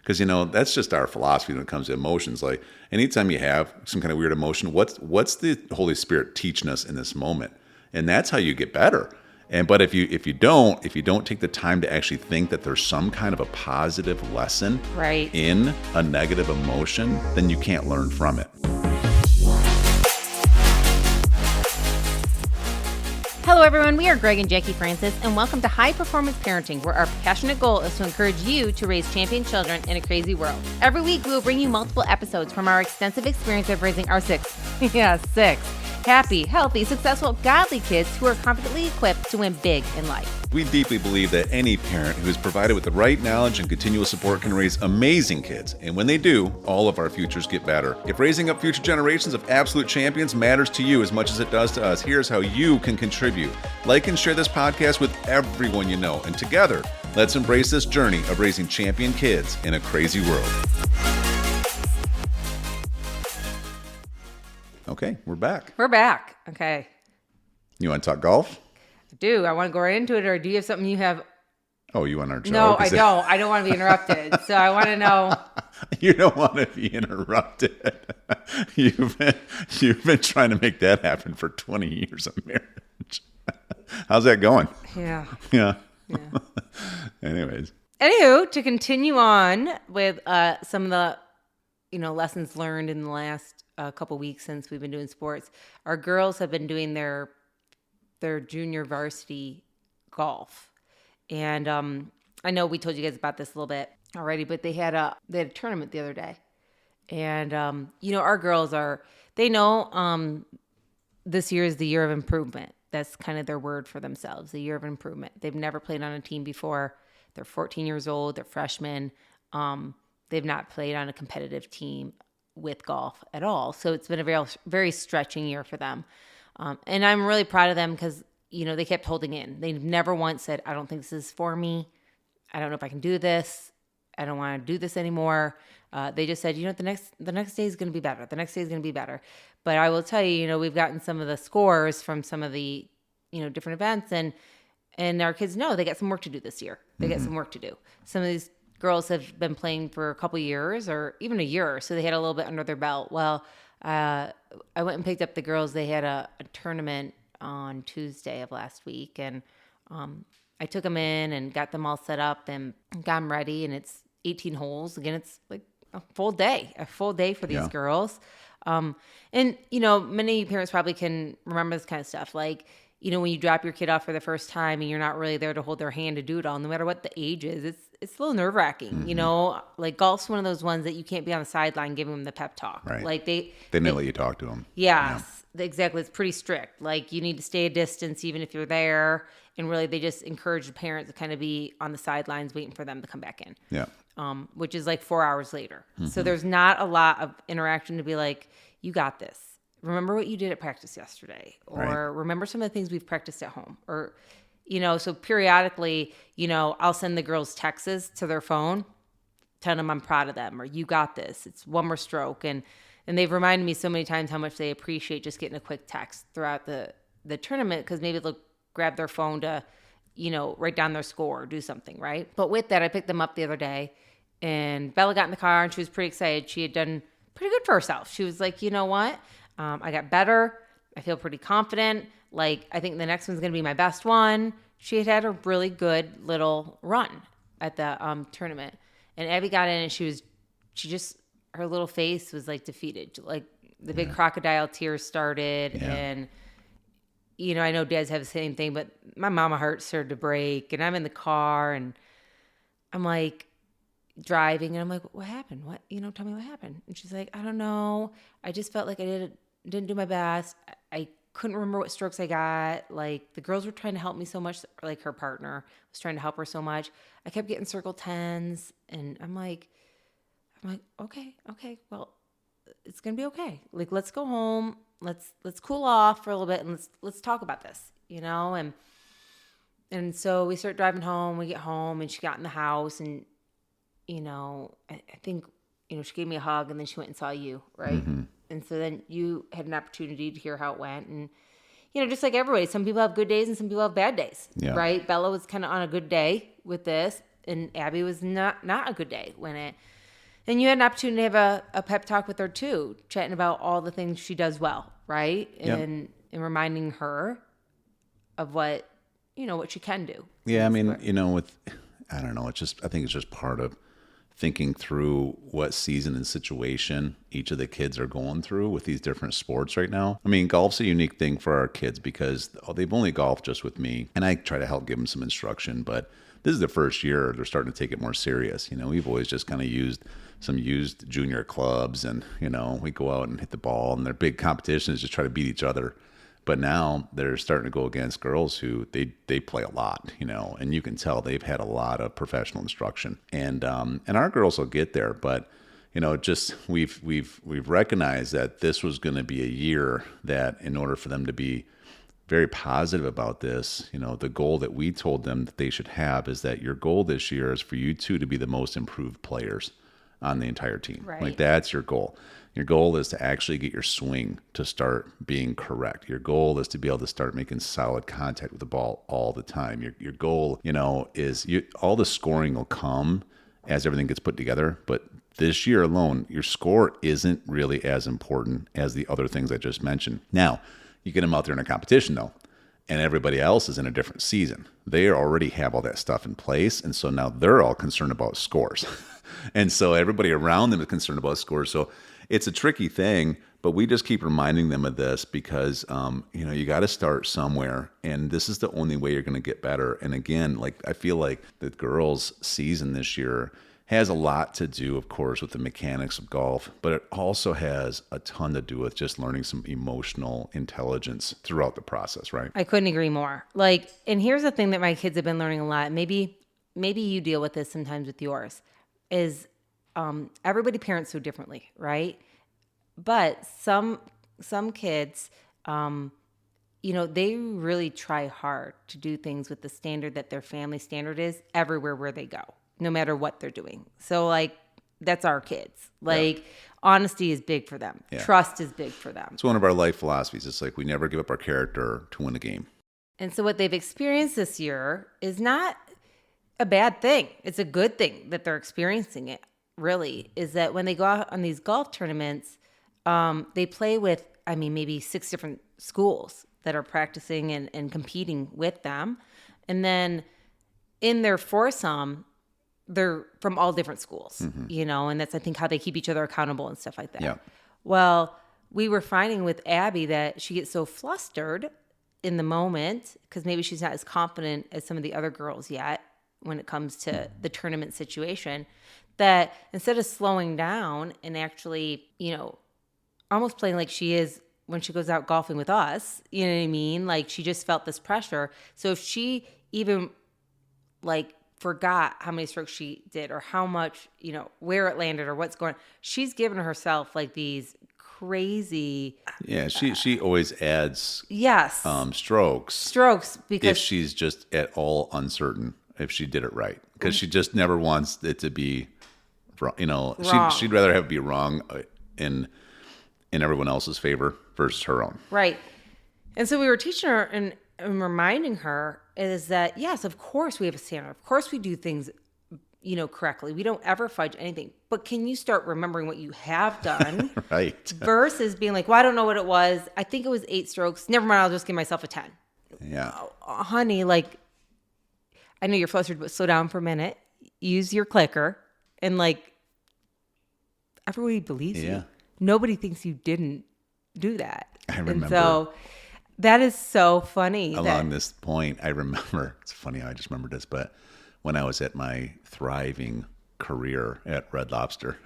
Because, that's just our philosophy when it comes to emotions. Like anytime you have some kind of weird emotion, what's the Holy Spirit teaching us in this moment? And that's how you get better. But if you don't take the time to actually think that there's some kind of a positive lesson in a negative emotion, then you can't learn from it. Hello, everyone. We are Greg and Jacquie Francis, and welcome to High Performance Parenting, where our passionate goal is to encourage you to raise champion children in a crazy world. Every week, we will bring you multiple episodes from our extensive experience of raising our six happy, healthy, successful, godly kids who are confidently equipped to win big in life. We deeply believe that any parent who is provided with the right knowledge and continual support can raise amazing kids. And when they do, all of our futures get better. If raising up future generations of absolute champions matters to you as much as it does to us, here's how you can contribute. Like and share this podcast with everyone you know. And together, let's embrace this journey of raising champion kids in a crazy world. Okay, we're back. Okay. You want to talk golf? I do. I want to go right into it, or do you have something you have? Oh, you want our joke? No, I don't. I don't want to be interrupted. So I want to know. You don't want to be interrupted. You've been trying to make that happen for 20 years of marriage. How's that going? Yeah. Anyways. Anywho, to continue on with some of the lessons learned in the last couple weeks since we've been doing sports, our girls have been doing their junior varsity golf, and I know we told you guys about this a little bit already, but they had a tournament the other day, and our girls they know this year is the year of improvement. That's kind of their word for themselves, the year of improvement. They've never played on a team before. They're 14 years old. They're freshmen. They've not played on a competitive team with golf at all. So it's been a very, very stretching year for them. And I'm really proud of them because, they kept holding in. They never once said, I don't think this is for me. I don't know if I can do this. I don't want to do this anymore. They just said, the next day is going to be better. The next day is going to be better. But I will tell you, we've gotten some of the scores from some of the, different events, and our kids know they got some work to do this year. They got some work to do. Some of these girls have been playing for a couple years or even a year, so they had a little bit under their belt. Well, I went and picked up the girls. They had a tournament on Tuesday of last week, and I took them in and got them all set up and got them ready, and it's 18 holes. Again, it's like a full day for these girls. And, many parents probably can remember this kind of stuff. Like, when you drop your kid off for the first time and you're not really there to hold their hand to do it all, no matter what the age is, it's a little nerve-wracking, like golf's one of those ones that you can't be on the sideline giving them the pep talk. Right. Like they may let you talk to them. Yes, exactly. It's pretty strict. Like you need to stay a distance even if you're there. And really they just encourage the parents to kind of be on the sidelines waiting for them to come back in. Yeah. Which is like 4 hours later. So there's not a lot of interaction to be like, you got this. Remember what you did at practice yesterday, or remember some of the things we've practiced at home, or, so periodically, I'll send the girls texts to their phone, telling them I'm proud of them, or you got this. It's one more stroke. And they've reminded me so many times how much they appreciate just getting a quick text throughout the tournament, because maybe they'll grab their phone to, write down their score or do something, right? But with that, I picked them up the other day, and Bella got in the car and she was pretty excited. She had done pretty good for herself. She was like, you know what? I got better. I feel pretty confident. Like, I think the next one's going to be my best one. She had a really good little run at the tournament. And Abby got in and her little face was like defeated. Like the big crocodile tears started. Yeah. And, I know dads have the same thing, but my mama heart started to break. And I'm in the car and I'm like, driving, and I'm like, what happened? What, tell me what happened. And she's like, I don't know. I just felt like I didn't do my best. I couldn't remember what strokes I got. Like the girls were trying to help me so much. Like her partner was trying to help her so much. I kept getting circle 10s, and I'm like, okay. Well, it's going to be okay. Like, let's go home. Let's cool off for a little bit and let's talk about this, And so we start driving home, we get home, and she got in the house, and I think, she gave me a hug, and then she went and saw you, right? Mm-hmm. And so then you had an opportunity to hear how it went. And, just like everybody, some people have good days and some people have bad days, right? Bella was kind of on a good day with this. And Abby was not a good day when it. And you had an opportunity to have a pep talk with her too, chatting about all the things she does well, right? And reminding her of what she can do. Yeah, I mean, I don't know. I think it's just part of thinking through what season and situation each of the kids are going through with these different sports right now. I mean, golf's a unique thing for our kids because they've only golfed just with me, and I try to help give them some instruction, but this is the first year they're starting to take it more serious. We've always just kind of used some used junior clubs, and, we go out and hit the ball, and their big competition is just try to beat each other. But now they're starting to go against girls who they play a lot, and you can tell they've had a lot of professional instruction. And our girls will get there, but just we've recognized that this was going to be a year that, in order for them to be very positive about this, the goal that we told them that they should have is that your goal this year is for you two to be the most improved players on the entire team. Right. Like, that's your goal. Your goal is to actually get your swing to start being correct. Your goal is to be able to start making solid contact with the ball all the time. Your goal, is all the scoring will come as everything gets put together. But this year alone, your score isn't really as important as the other things I just mentioned. Now, you get them out there in a competition, though, and everybody else is in a different season. They already have all that stuff in place, and so now they're all concerned about scores. And so everybody around them is concerned about scores. So it's a tricky thing, but we just keep reminding them of this because, you got to start somewhere, and this is the only way you're going to get better. And again, I feel like the girls' season this year has a lot to do, of course, with the mechanics of golf, but it also has a ton to do with just learning some emotional intelligence throughout the process, right? I couldn't agree more. And here's the thing that my kids have been learning a lot. Maybe you deal with this sometimes with yours, is everybody parents so differently, right? But some kids, they really try hard to do things with the standard that their family standard is everywhere where they go, no matter what they're doing. So that's our kids. Honesty is big for them. Yeah. Trust is big for them. It's one of our life philosophies. It's we never give up our character to win a game. And so what they've experienced this year is not a bad thing. It's a good thing that they're experiencing it, really, is that when they go out on these golf tournaments, they play with, maybe 6 different schools that are practicing and competing with them. And then in their foursome, they're from all different schools, and that's, I think, how they keep each other accountable and stuff like that. Yeah. Well, we were finding with Abby that she gets so flustered in the moment because maybe she's not as confident as some of the other girls yet when it comes to the tournament situation, that instead of slowing down and actually, almost playing like she is when she goes out golfing with us, you know what I mean? She just felt this pressure. So if she even forgot how many strokes she did or how much, where it landed or what's going on, she's given herself these crazy. Yeah, she always adds yes strokes because if she's just at all uncertain if she did it right, because she just never wants it to be wrong. Wrong. She'd rather have it be wrong in everyone else's favor versus her own. Right. And so we were teaching her and reminding her is that, yes, of course we have a standard. Of course we do things, correctly. We don't ever fudge anything. But can you start remembering what you have done? Right. Versus being well, I don't know what it was. I think it was 8 strokes. Never mind, I'll just give myself a 10. Yeah. Honey, I know you're flustered, but slow down for a minute. Use your clicker and everybody believes you. Nobody thinks you didn't do that. I remember. And so that is so funny. Along this point, I remember, it's funny how I just remembered this, but when I was at my thriving career at Red Lobster,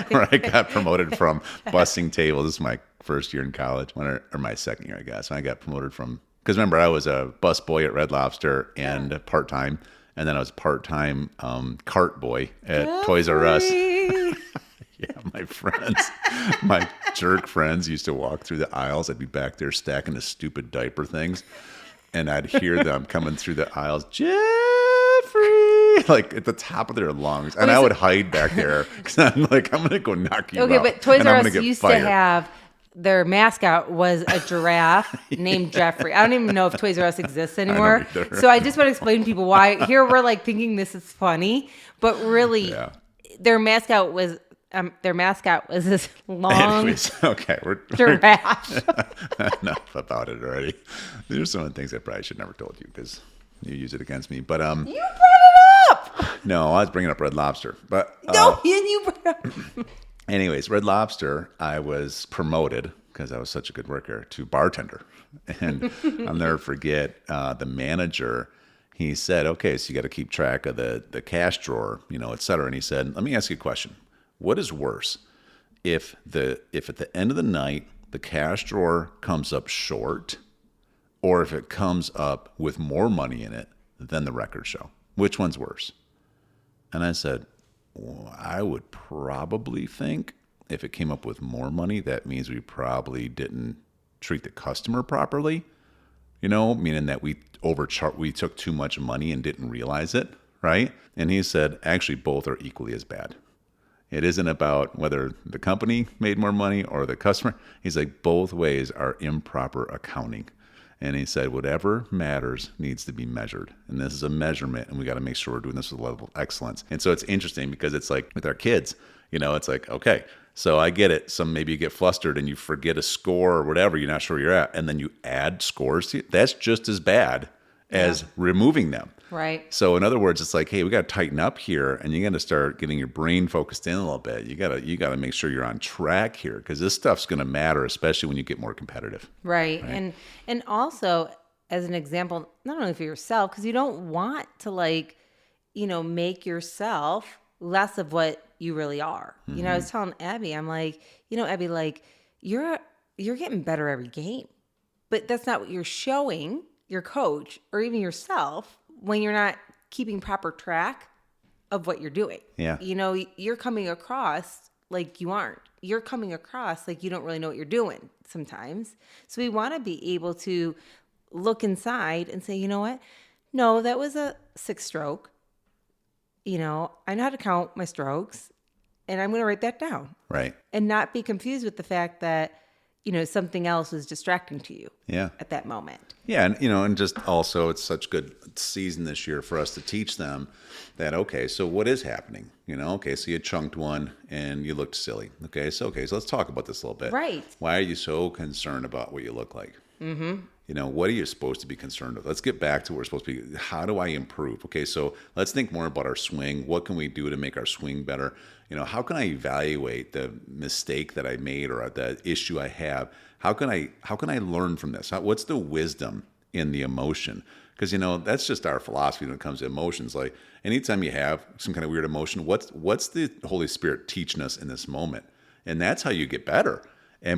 where I got promoted from bussing tables. This is my first year in college, or my second year, I guess. And I got promoted from, because remember, I was a bus boy at Red Lobster and part-time, and then I was part-time cart boy at Toys R Us. Yeah, my friends, my jerk friends used to walk through the aisles. I'd be back there stacking the stupid diaper things, and I'd hear them coming through the aisles, Jeffrey, at the top of their lungs. And I would hide back there because I'm I'm going to go knock you out. Okay, but Toys R Us used to have their mascot was a giraffe named Jeffrey. I don't even know if Toys R Us exists anymore. So I just want to explain to people why. Here we're like thinking this is funny, but really, their mascot was this long Anyways, okay, we're giraffe. enough about it already. These are some of the things I probably should never told you because you use it against me. But You brought it up. no, I was bringing up Red Lobster. But No, you brought it up. anyways, Red Lobster, I was promoted because I was such a good worker to bartender, and I'll never forget the manager. He said, "Okay, so you got to keep track of the cash drawer, et cetera." And he said, "Let me ask you a question. What is worse, if at the end of the night the cash drawer comes up short, or if it comes up with more money in it than the record show? Which one's worse?" And I said, well, I would probably think if it came up with more money, that means we probably didn't treat the customer properly, meaning that we took too much money and didn't realize it, right? And he said, actually, both are equally as bad. It isn't about whether the company made more money or the customer. He's like, both ways are improper accounting. And he said, whatever matters needs to be measured. And this is a measurement, and we got to make sure we're doing this with a level of excellence. And so it's interesting because it's like with our kids, it's like, okay, so I get it. Maybe you get flustered and you forget a score or whatever, you're not sure where you're at, and then you add scores to it. That's just as bad as removing them. Right. So in other words, it's like, hey, we got to tighten up here, and you got to start getting your brain focused in a little bit. You got to make sure you're on track here, because this stuff's going to matter, especially when you get more competitive. Right. And also, as an example, not only for yourself, because you don't want to make yourself less of what you really are. Mm-hmm. I was telling Abby, I'm like, Abby, you're getting better every game, but that's not what you're showing your coach or even yourself when you're not keeping proper track of what you're doing. Yeah. You're coming across like you aren't. You're coming across like you don't really know what you're doing sometimes. So we want to be able to look inside and say, you know what? No, that was a 6 stroke. I know how to count my strokes, and I'm going to write that down. Right. And not be confused with the fact that, something else is distracting to you at that moment. Yeah. And just also it's such good season this year for us to teach them that, okay, so what is happening? Okay, so you chunked one and you looked silly. Okay, so let's talk about this a little bit. Right. Why are you so concerned about what you look like? Mm-hmm. What are you supposed to be concerned with? Let's get back to where we're supposed to be. How do I improve? Okay, so let's think more about our swing. What can we do to make our swing better? How can I evaluate the mistake that I made or the issue I have? How can I learn from this? What's the wisdom in the emotion? Because that's just our philosophy when it comes to emotions. Like anytime you have some kind of weird emotion, what's the Holy Spirit teaching us in this moment? And that's how you get better.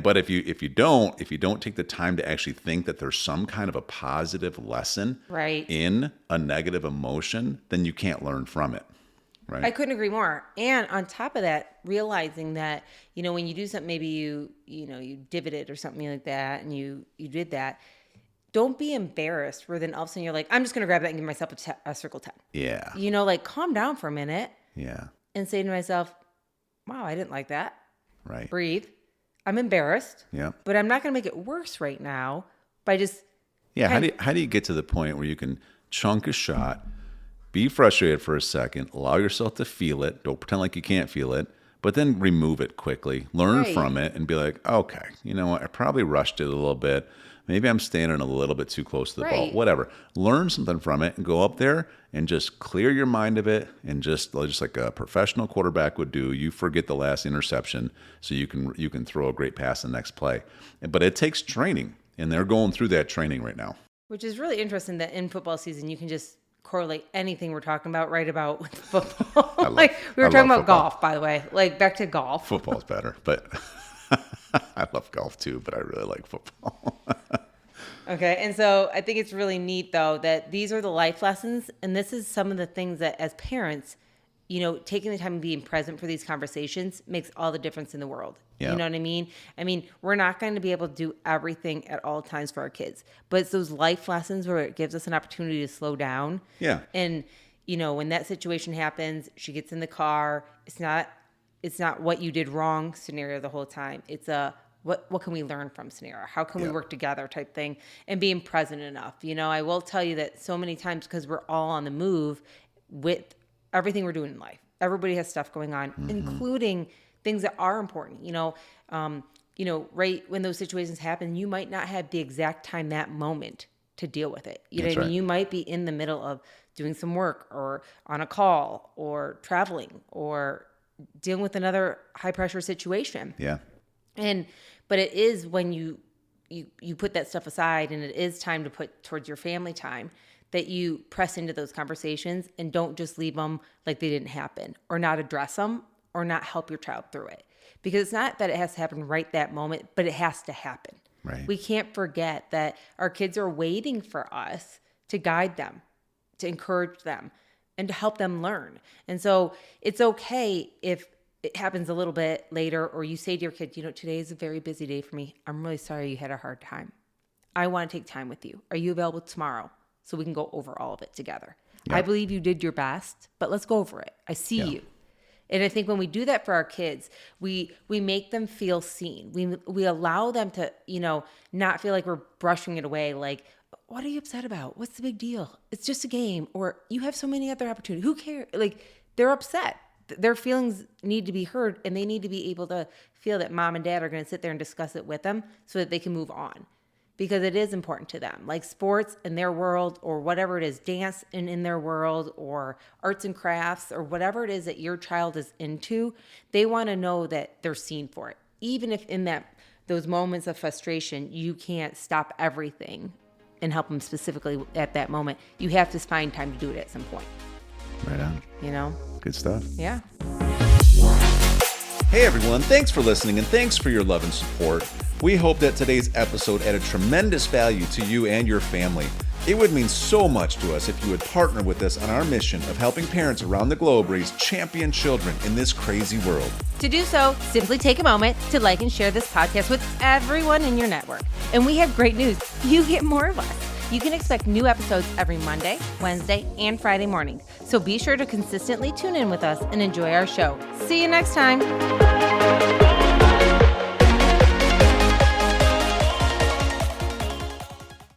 But if you don't take the time to actually think that there's some kind of a positive lesson in a negative emotion, then you can't learn from it. Right. I couldn't agree more. And on top of that, realizing that, when you do something, maybe you divoted or something like that, and you did that, don't be embarrassed where then all of a sudden you're like, I'm just going to grab that and give myself a circle 10. Yeah. Calm down for a minute. Yeah. And say to myself, wow, I didn't like that. Right. Breathe. I'm embarrassed. Yeah. But I'm not going to make it worse right now by just. Yeah. How do you get to the point where you can chunk a shot, be frustrated for a second, allow yourself to feel it, don't pretend like you can't feel it, but then remove it quickly, learn from it, and be like, okay, you know what? I probably rushed it a little bit. Maybe I'm standing a little bit too close to the ball. Whatever. Learn something from it and go up there and just clear your mind of it, and just like a professional quarterback would do. You forget the last interception so you can throw a great pass in the next play. But it takes training, and they're going through that training right now. Which is really interesting that in football season you can just correlate anything we're talking about with football. We were talking about golf, by the way. Back to golf. Football's better, but I love golf too, but I really like football. Okay, and so I think it's really neat, though, that these are the life lessons, and this is some of the things that, as parents, taking the time and being present for these conversations makes all the difference in the world. Yeah. You know what I mean? We're not going to be able to do everything at all times for our kids, but it's those life lessons where it gives us an opportunity to slow down. Yeah. And, when that situation happens, she gets in the car, it's not what you did wrong scenario the whole time. It's what can we learn from scenario? How can we work together type thing, and being present enough. I will tell you that so many times, because we're all on the move with everything we're doing in life. Everybody has stuff going on, including things that are important. Right when those situations happen, you might not have the exact time that moment to deal with it. You know what I mean? You might be in the middle of doing some work or on a call or traveling or dealing with another high pressure situation. Yeah. But it is when you put that stuff aside and it is time to put towards your family time, that you press into those conversations and don't just leave them like they didn't happen, or not address them, or not help your child through it. Because it's not that it has to happen right that moment, but it has to happen. Right. We can't forget that our kids are waiting for us to guide them, to encourage them, and to help them learn. And so it's okay if it happens a little bit later, or you say to your kid, today is a very busy day for me. I'm really sorry you had a hard time. I want to take time with you. Are you available tomorrow so we can go over all of it together? Yeah. I believe you did your best, but let's go over it. I see you. And I think when we do that for our kids, we make them feel seen. We allow them to, not feel like we're brushing it away. Like, what are you upset about? What's the big deal? It's just a game. Or you have so many other opportunities. Who cares? Like, they're upset. Their feelings need to be heard, and they need to be able to feel that mom and dad are going to sit there and discuss it with them so that they can move on. Because it is important to them, like sports in their world, or whatever it is, dance in their world, or arts and crafts, or whatever it is that your child is into. They want to know that they're seen for it. Even if in those moments of frustration, you can't stop everything and help them specifically at that moment. You have to find time to do it at some point. Right on. Good stuff. Yeah. Hey everyone, thanks for listening and thanks for your love and support. We hope that today's episode added tremendous value to you and your family. It would mean so much to us if you would partner with us on our mission of helping parents around the globe raise champion children in this crazy world. To do so, simply take a moment to like and share this podcast with everyone in your network. And we have great news. You get more of us. You can expect new episodes every Monday, Wednesday, and Friday mornings. So be sure to consistently tune in with us and enjoy our show. See you next time.